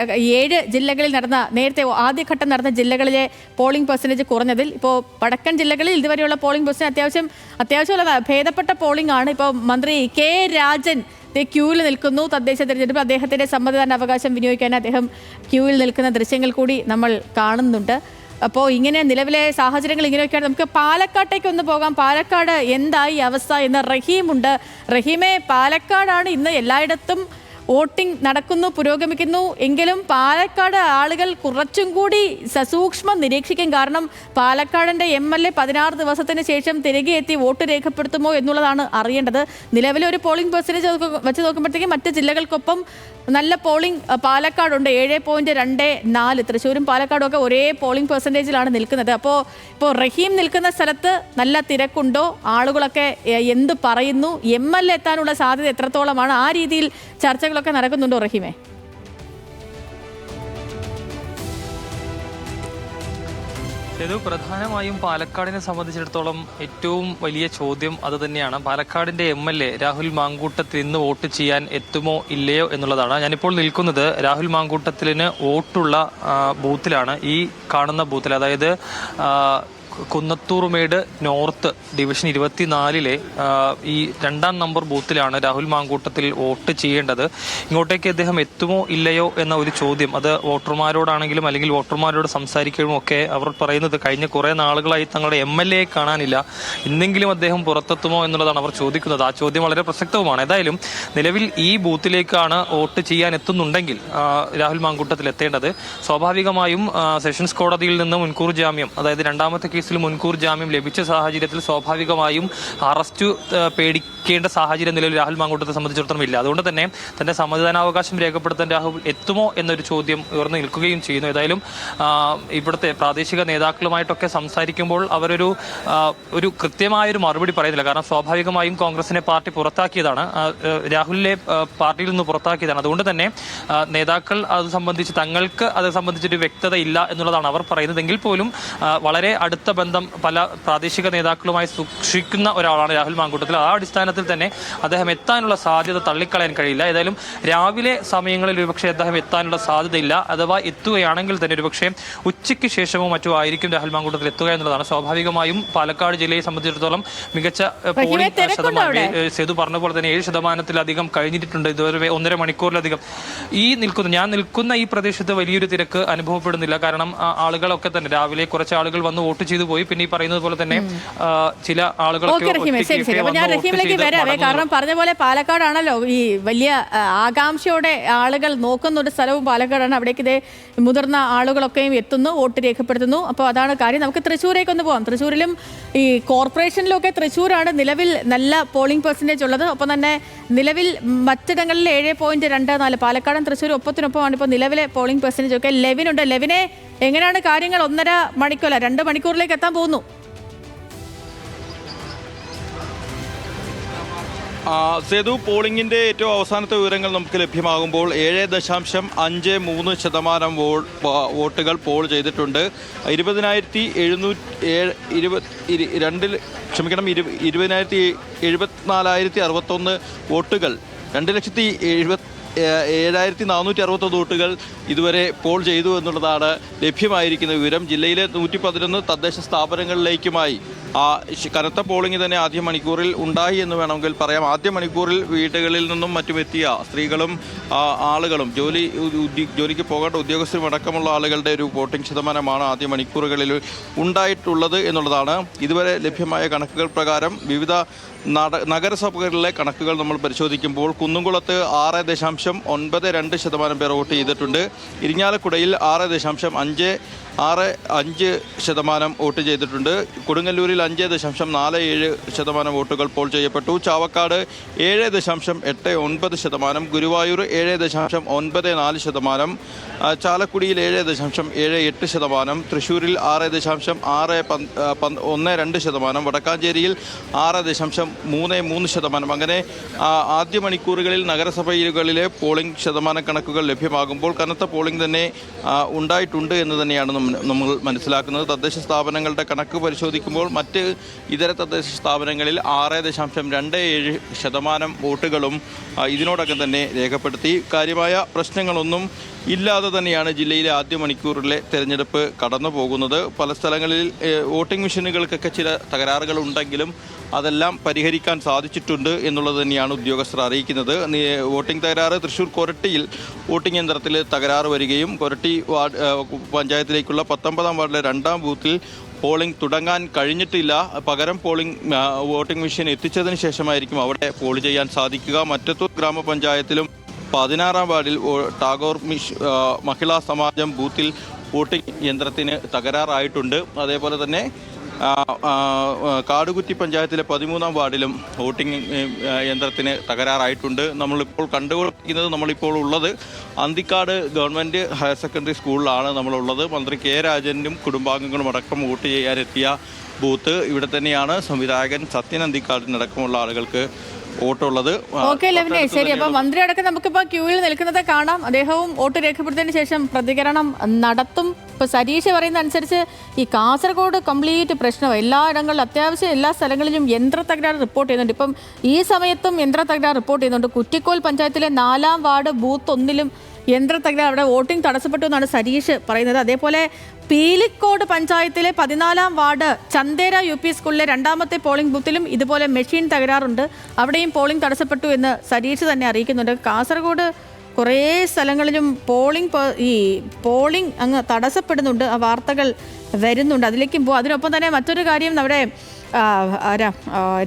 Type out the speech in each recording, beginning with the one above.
7 ജില്ലകളിൽ നേരത്തെ ആദ്യഘട്ടം നടന്ന ജില്ലകളിലെ പോളിംഗ് പെർസെൻറ്റേജ് കുറഞ്ഞതിൽ ഇപ്പോൾ വടക്കൻ ജില്ലകളിൽ ഇതുവരെയുള്ള പോളിംഗ് പെർസെൻറ്റേജ് അത്യാവശ്യമുള്ള ഭേദപ്പെട്ട പോളിംഗ് ആണ്. ഇപ്പോൾ മന്ത്രി കെ രാജൻ ക്യൂവിൽ നിൽക്കുന്നു. തദ്ദേശ തെരഞ്ഞെടുപ്പ് അദ്ദേഹത്തിന്റെ സമ്മതിദാനാവകാശം വിനിയോഗിക്കാൻ അദ്ദേഹം ക്യൂവിൽ നിൽക്കുന്ന ദൃശ്യങ്ങൾ കൂടി നമ്മൾ കാണുന്നുണ്ട്. അപ്പോൾ ഇങ്ങനെ നിലവിലെ സാഹചര്യങ്ങൾ ഇങ്ങനെയൊക്കെയാണ്. നമുക്ക് പാലക്കാട്ടേക്ക് ഒന്ന് പോകാം. പാലക്കാട് എന്തായി അവസ്ഥ എന്ന് റഹീമുണ്ട്. റഹീമെ, പാലക്കാടാണ് ഇന്ന് എല്ലായിടത്തും വോട്ടിംഗ് നടക്കുന്നു, പുരോഗമിക്കുന്നു. എങ്കിലും പാലക്കാട് ആളുകൾ കുറച്ചും കൂടി സസൂക്ഷ്മം നിരീക്ഷിക്കും. കാരണം പാലക്കാടിൻ്റെ MLA 16 ദിവസത്തിന് ശേഷം തിരികെ എത്തി വോട്ട് രേഖപ്പെടുത്തുമോ എന്നുള്ളതാണ് അറിയേണ്ടത്. നിലവിലെ ഒരു പോളിംഗ് പെർസെൻറ്റേജ് വെച്ച് നോക്കുമ്പോഴത്തേക്കും മറ്റ് ജില്ലകൾക്കൊപ്പം നല്ല പോളിംഗ് പാലക്കാടുണ്ട്. 7.24. തൃശ്ശൂരും പാലക്കാടും ഒക്കെ ഒരേ പോളിംഗ് പെർസെൻറ്റേജിലാണ് നിൽക്കുന്നത്. ഇപ്പോൾ റഹീം നിൽക്കുന്ന സ്ഥലത്ത് നല്ല തിരക്കുണ്ടോ? ആളുകളൊക്കെ എന്ത് പറയുന്നു? MLA എത്താനുള്ള സാധ്യത എത്രത്തോളമാണ്? ആ രീതിയിൽ ചർച്ചകളൊക്കെ നടക്കുന്നുണ്ടോ റഹീമേ? ഇത് പ്രധാനമായും പാലക്കാടിനെ സംബന്ധിച്ചിടത്തോളം ഏറ്റവും വലിയ ചോദ്യം അത് തന്നെയാണ്. പാലക്കാടിന്റെ MLA രാഹുൽ മാങ്കൂട്ടത്തിൽ ഇന്ന് വോട്ട് ചെയ്യാൻ എത്തുമോ ഇല്ലയോ എന്നുള്ളതാണ്. ഞാനിപ്പോൾ നിൽക്കുന്നത് രാഹുൽ മാങ്കൂട്ടത്തിന് വോട്ടുള്ള ബൂത്തിലാണ്. ഈ കാണുന്ന ബൂത്തിൽ, അതായത് കുന്നത്തൂർമേട് നോർത്ത് ഡിവിഷൻ 24-ലെ ഈ 2ാം നമ്പർ ബൂത്തിലാണ് രാഹുൽ മാങ്കൂട്ടത്തിൽ വോട്ട് ചെയ്യേണ്ടത്. ഇങ്ങോട്ടേക്ക് അദ്ദേഹം എത്തുമോ ഇല്ലയോ എന്ന ഒരു ചോദ്യം അത് വോട്ടർമാരോടാണെങ്കിലും അല്ലെങ്കിൽ വോട്ടർമാരോട് സംസാരിക്കുമ്പോൾ ഒക്കെ അവർ പറയുന്നത് കഴിഞ്ഞ കുറേ നാളുകളായി തങ്ങളുടെ MLA കാണാനില്ല, ഇന്നെങ്കിലും അദ്ദേഹം പുറത്തെത്തുമോ എന്നുള്ളതാണ് അവർ ചോദിക്കുന്നത്. ആ ചോദ്യം വളരെ പ്രസക്തവുമാണ്. ഏതായാലും നിലവിൽ ഈ ബൂത്തിലേക്കാണ് വോട്ട് ചെയ്യാൻ എത്തുന്നുണ്ടെങ്കിൽ രാഹുൽ മാങ്കൂട്ടത്തിൽ എത്തേണ്ടത്. സ്വാഭാവികമായും സെഷൻസ് കോടതിയിൽ നിന്ന് മുൻകൂർ ജാമ്യം, അതായത് 2ാമത്തെ കേസിൽ മുൻകൂർ ജാമ്യം ലഭിച്ച സാഹചര്യത്തിൽ സ്വാഭാവികമായും അറസ്റ്റ് പേടിക്കേണ്ട സാഹചര്യം നിലവിൽ രാഹുൽ മാങ്കൂട്ടത്തെ സംബന്ധിച്ചിടത്തോളം ഇല്ല. അതുകൊണ്ട് തന്നെ തന്റെ സമ്മതിദാനാവകാശം രേഖപ്പെടുത്താൻ രാഹുൽ എത്തുമോ എന്നൊരു ചോദ്യം ഉയർന്നു നിൽക്കുകയും ചെയ്യുന്നു. ഏതായാലും ഇവിടുത്തെ പ്രാദേശിക നേതാക്കളുമായിട്ടൊക്കെ സംസാരിക്കുമ്പോൾ അവരൊരു കൃത്യമായൊരു മറുപടി പറയുന്നില്ല. കാരണം സ്വാഭാവികമായും കോൺഗ്രസിനെ പാർട്ടി പുറത്താക്കിയതാണ്, രാഹുലിനെ പാർട്ടിയിൽ നിന്ന് പുറത്താക്കിയതാണ്. അതുകൊണ്ട് തന്നെ നേതാക്കൾ അത് സംബന്ധിച്ച് തങ്ങൾക്ക് അത് സംബന്ധിച്ചൊരു വ്യക്തത ഇല്ല എന്നുള്ളതാണ് അവർ പറയുന്നതെങ്കിൽ പോലും വളരെ അടുത്ത ബന്ധം പല പ്രാദേശിക നേതാക്കളുമായി സൂക്ഷിക്കുന്ന ഒരാളാണ് രാഹുൽ മാങ്കൂട്ടത്തിൽ. ആ അടിസ്ഥാനത്തിൽ തന്നെ അദ്ദേഹം എത്താനുള്ള സാധ്യത തള്ളിക്കളയാൻ കഴിയില്ല. ഏതായാലും രാവിലെ സമയങ്ങളിൽ ഒരുപക്ഷെ അദ്ദേഹം എത്താനുള്ള സാധ്യതയില്ല. അഥവാ എത്തുകയാണെങ്കിൽ തന്നെ ഒരുപക്ഷെ ഉച്ചയ്ക്ക് ശേഷമോ മറ്റോ ആയിരിക്കും രാഹുൽ മാങ്കൂട്ടത്തിൽ എത്തുക എന്നുള്ളതാണ്. സ്വാഭാവികമായി പാലക്കാട് ജില്ലയെ സംബന്ധിച്ചിടത്തോളം മികച്ച പോളിംഗ് ശതമാനം സേതു പറഞ്ഞ പോലെ തന്നെ 7% കഴിഞ്ഞിട്ടുണ്ട്. ഇതുവരെ 1.5 മണിക്കൂറിലധികം ഞാൻ നിൽക്കുന്ന ഈ പ്രദേശത്ത് വലിയൊരു തിരക്ക് അനുഭവപ്പെടുന്നില്ല. കാരണം ആളുകളൊക്കെ തന്നെ രാവിലെ കുറച്ച് ആളുകൾ വന്ന് വോട്ട് ചെയ്തു പോയി. പിന്നെ ഈ പറയുന്നത് പോലെ തന്നെ ചില ആളുകളൊക്കെ ഞാൻ റഹീമിലേക്ക് വരാവേ. കാരണം പറഞ്ഞ പോലെ പാലക്കാടാണല്ലോ ഈ വലിയ ആകാംക്ഷയോടെ ആളുകൾ നോക്കുന്ന ഒരു സ്ഥലവും പാലക്കാടാണ്. അവിടേക്ക് ഇതേ മുതിർന്ന ആളുകളൊക്കെയും എത്തുന്നു, വോട്ട് രേഖപ്പെടുത്തുന്നു. അപ്പോൾ അതാണ് കാര്യം. നമുക്ക് തൃശ്ശൂരേക്ക് ഒന്ന് പോകാം. തൃശ്ശൂരിലും ഈ കോർപ്പറേഷനിലും ഒക്കെ തൃശ്ശൂരാണ് നിലവിൽ നല്ല പോളിംഗ് പെർസെൻറ്റേജ് ഉള്ളത്. ഒപ്പം തന്നെ നിലവിൽ മറ്റിടങ്ങളിൽ 7.24. പാലക്കാടും തൃശ്ശൂരും ഒപ്പത്തിനൊപ്പമാണ് ഇപ്പോൾ നിലവിലെ പോളിംഗ് പെർസെൻറ്റേജ് ഒക്കെ. ലെവിനുണ്ട്. ലെവിനെ, എങ്ങനെയാണ് കാര്യങ്ങൾ? 1.5 മണിക്കൂർ 2 മണിക്കൂറിലേക്ക് എത്താൻ പോകുന്നു. സേതു, പോളിംഗിൻ്റെ ഏറ്റവും അവസാനത്തെ വിവരങ്ങൾ നമുക്ക് ലഭ്യമാകുമ്പോൾ 7.53% വോട്ടുകൾ പോൾ ചെയ്തിട്ടുണ്ട്. 20,7461 വോട്ടുകൾ, 2,77,461 വോട്ടുകൾ ഇതുവരെ പോൾ ചെയ്തു എന്നുള്ളതാണ് ലഭ്യമായിരിക്കുന്ന വിവരം. ജില്ലയിലെ 111 തദ്ദേശ സ്ഥാപനങ്ങളിലേക്കുമായി കനത്ത പോളിംഗ് തന്നെ ആദ്യ മണിക്കൂറിൽ ഉണ്ടായി എന്ന് വേണമെങ്കിൽ പറയാം. ആദ്യ മണിക്കൂറിൽ വീടുകളിൽ നിന്നും മറ്റുമെത്തിയ സ്ത്രീകളും ആളുകളും ജോലിക്ക് പോകേണ്ട ഉദ്യോഗസ്ഥരും അടക്കമുള്ള ആളുകളുടെ ഒരു വോട്ടിംഗ് ശതമാനമാണ് ആദ്യ മണിക്കൂറുകളിൽ ഉണ്ടായിട്ടുള്ളത് എന്നുള്ളതാണ് ഇതുവരെ ലഭ്യമായ കണക്കുകൾ പ്രകാരം. വിവിധ നഗരസഭകളിലെ കണക്കുകൾ നമ്മൾ പരിശോധിക്കുമ്പോൾ കുന്നുംകുളത്ത് 6.92% പേർ വോട്ട് ചെയ്തിട്ടുണ്ട്. ഇരിങ്ങാലക്കുടയിൽ 6.55% വോട്ട് ചെയ്തിട്ടുണ്ട്. കൊടുങ്ങല്ലൂരിൽ 5.47% വോട്ടുകൾ പോൾ ചെയ്യപ്പെട്ടു. ചാവക്കാട് 7.89%, ഗുരുവായൂർ 7.94%, ചാലക്കുടിയിൽ 7.78%, തൃശ്ശൂരിൽ 6.12%, വടക്കാഞ്ചേരിയിൽ 6.33%. അങ്ങനെ ആദ്യ മണിക്കൂറുകളിൽ നഗരസഭകളിലെ പോളിംഗ് ശതമാന കണക്കുകൾ ലഭ്യമാകുമ്പോൾ കനത്ത പോളിംഗ് തന്നെ ഉണ്ടായിട്ടുണ്ട് എന്ന് തന്നെയാണ് നമ്മൾ മനസ്സിലാക്കുന്നത്. തദ്ദേശ സ്ഥാപനങ്ങളുടെ കണക്ക് പരിശോധിക്കുമ്പോൾ മറ്റ് ഇതര തദ്ദേശ സ്ഥാപനങ്ങളിൽ 6.27% വോട്ടുകളും ഇതിനോടകം തന്നെ രേഖപ്പെടുത്തി. കാര്യമായ പ്രശ്നങ്ങളൊന്നും ഇല്ലാതെ തന്നെയാണ് ജില്ലയിലെ ആദ്യ മണിക്കൂറിലെ തെരഞ്ഞെടുപ്പ് കടന്നു പോകുന്നത്. പല സ്ഥലങ്ങളിൽ വോട്ടിംഗ് മെഷീനുകൾക്കൊക്കെ ചില തകരാറുകൾ ഉണ്ടെങ്കിലും അതെല്ലാം പരിഹരിക്കാൻ സാധിച്ചിട്ടുണ്ട് എന്നുള്ളത് തന്നെയാണ് ഉദ്യോഗസ്ഥർ അറിയിക്കുന്നത്. വോട്ടിംഗ് തകരാറ് തൃശ്ശൂർ കൊരട്ടിയിൽ വോട്ടിംഗ് യന്ത്രത്തിൽ തകരാറ് വരികയും കൊരട്ടി പഞ്ചായത്തിലേക്കുള്ള 19-ാം വാർഡിലെ 2-ാം ബൂത്തിൽ പോളിംഗ് തുടങ്ങാൻ കഴിഞ്ഞിട്ടില്ല. പകരം വോട്ടിംഗ് മെഷീൻ എത്തിച്ചതിന് ശേഷമായിരിക്കും അവിടെ പോൾ ചെയ്യാൻ സാധിക്കുക. മറ്റത്തൂർ ഗ്രാമപഞ്ചായത്തിലും 16-ാം വാർഡിൽ ടാഗോർ മഹിളാ സമാജം ബൂത്തിൽ വോട്ടിംഗ് യന്ത്രത്തിന് തകരാറായിട്ടുണ്ട്. അതേപോലെ തന്നെ കാടുകുറ്റി പഞ്ചായത്തിലെ 13-ാം വാർഡിലും വോട്ടിംഗ് യന്ത്രത്തിന് തകരാറായിട്ടുണ്ട്. നമ്മളിപ്പോൾ കണ്ടുകൊണ്ടിരിക്കുന്നത്, നമ്മളിപ്പോൾ ഉള്ളത് അന്തിക്കാട് ഗവൺമെൻറ് ഹയർ സെക്കൻഡറി സ്കൂളിലാണ് നമ്മളുള്ളത്. മന്ത്രി കെ രാജനും കുടുംബാംഗങ്ങളും അടക്കം വോട്ട് ചെയ്യാനെത്തിയ ബൂത്ത് ഇവിടെ തന്നെയാണ്. സംവിധായകൻ സത്യൻ അന്തിക്കാടിനടക്കമുള്ള ആളുകൾക്ക് വോട്ടുള്ളത്. ഓക്കെ ലെവനെ, ശരി. അപ്പൊ മന്ത്രി അടക്കം നമുക്കിപ്പോ ക്യൂവിൽ നിൽക്കുന്നത് കാണാം. അദ്ദേഹവും വോട്ട് രേഖപ്പെടുത്തിയതിനു ശേഷം പ്രതികരണം നടത്തും. ഇപ്പൊ സരീഷ് പറയുന്ന അനുസരിച്ച് ഈ കാസർഗോഡ് കംപ്ലീറ്റ് പ്രശ്നമാണ്. എല്ലാ ഇടങ്ങളിലും അത്യാവശ്യം എല്ലാ സ്ഥലങ്ങളിലും യന്ത്ര തകരാറ് റിപ്പോർട്ട് ചെയ്യുന്നുണ്ട്. ഇപ്പം ഈ സമയത്തും യന്ത്ര തകരാറ് റിപ്പോർട്ട് ചെയ്യുന്നുണ്ട്. കുറ്റിക്കോൽ പഞ്ചായത്തിലെ 4-ാം വാർഡ് ബൂത്ത് 1-ലും യന്ത്ര തകരാർ, അവിടെ വോട്ടിംഗ് തടസ്സപ്പെട്ടു എന്നാണ് സരീഷ് പറയുന്നത്. അതേപോലെ പീലിക്കോട് പഞ്ചായത്തിലെ 14-ാം വാർഡ് ചന്തേര UP സ്കൂളിലെ 2-ാമത്തെ പോളിംഗ് ബൂത്തിലും ഇതുപോലെ മെഷീൻ തകരാറുണ്ട്. അവിടെയും പോളിംഗ് തടസ്സപ്പെട്ടു എന്ന് സരീഷ് തന്നെ അറിയിക്കുന്നുണ്ട്. കാസർഗോഡ് കുറേ സ്ഥലങ്ങളിലും പോളിംഗ് അങ്ങ് തടസ്സപ്പെടുന്നുണ്ട്. ആ വാർത്തകൾ വരുന്നുണ്ട്, അതിലേക്കും പോകും. അതിനൊപ്പം തന്നെ മറ്റൊരു കാര്യം, നമ്മുടെ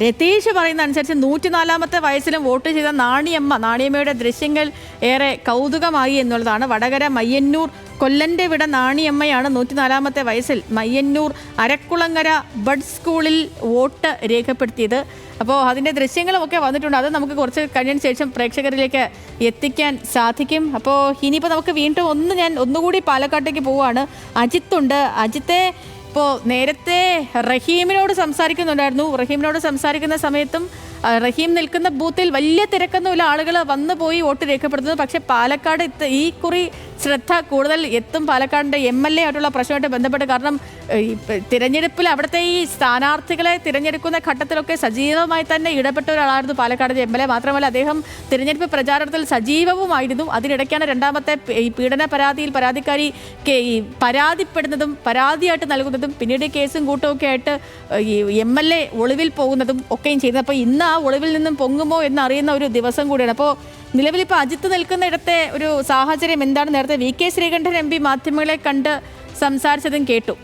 രതീഷ് പറയുന്ന അനുസരിച്ച് 104-ാമത്തെ വയസ്സിലും വോട്ട് ചെയ്ത നാണിയമ്മയുടെ ദൃശ്യങ്ങൾ ഏറെ കൗതുകമായി എന്നുള്ളതാണ്. വടകര മയ്യന്നൂർ കൊല്ലൻ്റെ വിട നാണിയമ്മയാണ് 104-ാമത്തെ വയസ്സിൽ മയ്യന്നൂർ അരക്കുളങ്ങര ബഡ് സ്കൂളിൽ വോട്ട് രേഖപ്പെടുത്തിയത്. അപ്പോൾ അതിൻ്റെ ദൃശ്യങ്ങളുമൊക്കെ വന്നിട്ടുണ്ട്. അത് നമുക്ക് കുറച്ച് കഴിഞ്ഞതിന് ശേഷം പ്രേക്ഷകരിലേക്ക് എത്തിക്കാൻ സാധിക്കും. അപ്പോൾ ഇനിയിപ്പോൾ നമുക്ക് വീണ്ടും ഞാൻ ഒന്നുകൂടി പാലക്കാട്ടേക്ക് പോവുകയാണ്. അജിത്തുണ്ട്. അജിത്തെ, ഇപ്പോൾ നേരത്തെ റഹീമിനോട് സംസാരിക്കുന്നുണ്ടായിരുന്നു. റഹീമിനോട് സംസാരിക്കുന്ന സമയത്തും റഹീം നിൽക്കുന്ന ബൂത്തിൽ വലിയ തിരക്കൊന്നുമില്ല, ആളുകൾ വന്നു പോയി വോട്ട് രേഖപ്പെടുത്തുന്നു. പക്ഷേ പാലക്കാട് ഈ കുറി ശ്രദ്ധ കൂടുതൽ എത്തും പാലക്കാടിൻ്റെ MLA ആയിട്ടുള്ള പ്രശ്നമായിട്ട് ബന്ധപ്പെട്ട്. കാരണം തിരഞ്ഞെടുപ്പിൽ അവിടുത്തെ ഈ സ്ഥാനാർത്ഥികളെ തിരഞ്ഞെടുക്കുന്ന ഘട്ടത്തിലൊക്കെ സജീവമായി തന്നെ ഇടപെട്ട ഒരാളായിരുന്നു പാലക്കാടിൻ്റെ MLA. മാത്രമല്ല അദ്ദേഹം തിരഞ്ഞെടുപ്പ് പ്രചാരണത്തിൽ സജീവവുമായിരുന്നു. അതിനിടയ്ക്കാണ് 2-ാമത്തെ ഈ പീഡന പരാതിയിൽ പരാതിക്കാരി പരാതിപ്പെടുന്നതും പരാതിയായിട്ട് നൽകുന്നതും പിന്നീട് കേസും കൂട്ടമൊക്കെ ആയിട്ട് ഈ MLA ഒളിവിൽ പോകുന്നതും ഒക്കെയും ചെയ്യുന്നത്. അപ്പോൾ ഇന്ന് ആ ഒളിവിൽ നിന്നും പൊങ്ങുമോ എന്നറിയുന്ന ഒരു ദിവസം കൂടിയാണ്. അപ്പോൾ നിലവിൽ ഇപ്പോൾ അജിത്ത് നിൽക്കുന്ന ഇടത്തെ ഒരു സാഹചര്യം എന്താണ്? നേരത്തെ VK ശ്രീകണ്ഠൻ MP മാധ്യമങ്ങളെ കണ്ട് സംസാരിച്ചതും കേട്ടു.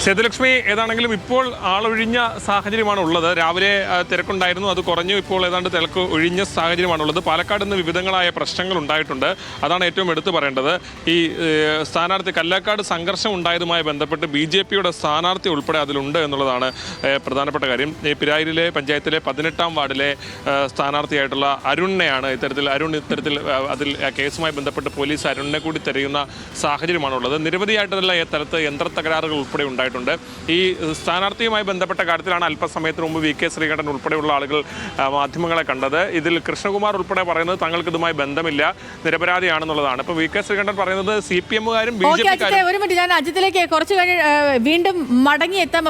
സേതുലക്ഷ്മി, ഏതാണെങ്കിലും ഇപ്പോൾ ആളൊഴിഞ്ഞ സാഹചര്യമാണ് ഉള്ളത്. രാവിലെ തിരക്കുണ്ടായിരുന്നു, അത് കുറഞ്ഞു. ഇപ്പോൾ ഏതാണ്ട് തിരക്ക് ഒഴിഞ്ഞ സാഹചര്യമാണുള്ളത്. പാലക്കാട് ഇന്ന് വിവിധങ്ങളായ പ്രശ്നങ്ങൾ ഉണ്ടായിട്ടുണ്ട്. അതാണ് ഏറ്റവും എടുത്തു പറയേണ്ടത്. ഈ സ്ഥാനാർത്ഥി കല്ലക്കാട് സംഘർഷം ഉണ്ടായതുമായി ബന്ധപ്പെട്ട് BJPയുടെ സ്ഥാനാർത്ഥി ഉൾപ്പെടെ അതിലുണ്ട് എന്നുള്ളതാണ് പ്രധാനപ്പെട്ട കാര്യം. ഈ പിരായിരിലെ പഞ്ചായത്തിലെ 18-ാം വാർഡിലെ സ്ഥാനാർത്ഥിയായിട്ടുള്ള അരുണിനെയാണ് ഇത്തരത്തിൽ അതിൽ കേസുമായി ബന്ധപ്പെട്ട് പോലീസ് അരുണിനെ കൂടി തിരയുന്ന സാഹചര്യമാണുള്ളത്. നിരവധിയായിട്ടുള്ള തരത്ത് യന്ത്ര തകരാറുകൾ ഉൾപ്പെടെ ഉണ്ടായിട്ടുണ്ട്. ഈ സ്ഥാനാർത്ഥിയുമായി ബന്ധപ്പെട്ട കാര്യത്തിലാണ് അല്പസമയത്തിന് മുമ്പ് VK ശ്രീകണ്ഠൻ ഉൾപ്പെടെയുള്ള ആളുകൾ മാധ്യമങ്ങളെ കണ്ടത്. ഇതിൽ കൃഷ്ണകുമാർ ഉൾപ്പെടെ പറയുന്നത് തങ്ങൾക്ക് ഇതുമായി ബന്ധമില്ല, നിരപരാധിയാണെന്നുള്ളതാണ്. ഇപ്പോൾ VK ശ്രീകണ്ഠൻ പറയുന്നത് CPM-കാരും BJP-കാരും. ഒരു മിനിറ്റ്, ഞാൻ അജിത്തിലേക്ക് കുറച്ച് വീണ്ടും മടങ്ങിയെത്താം.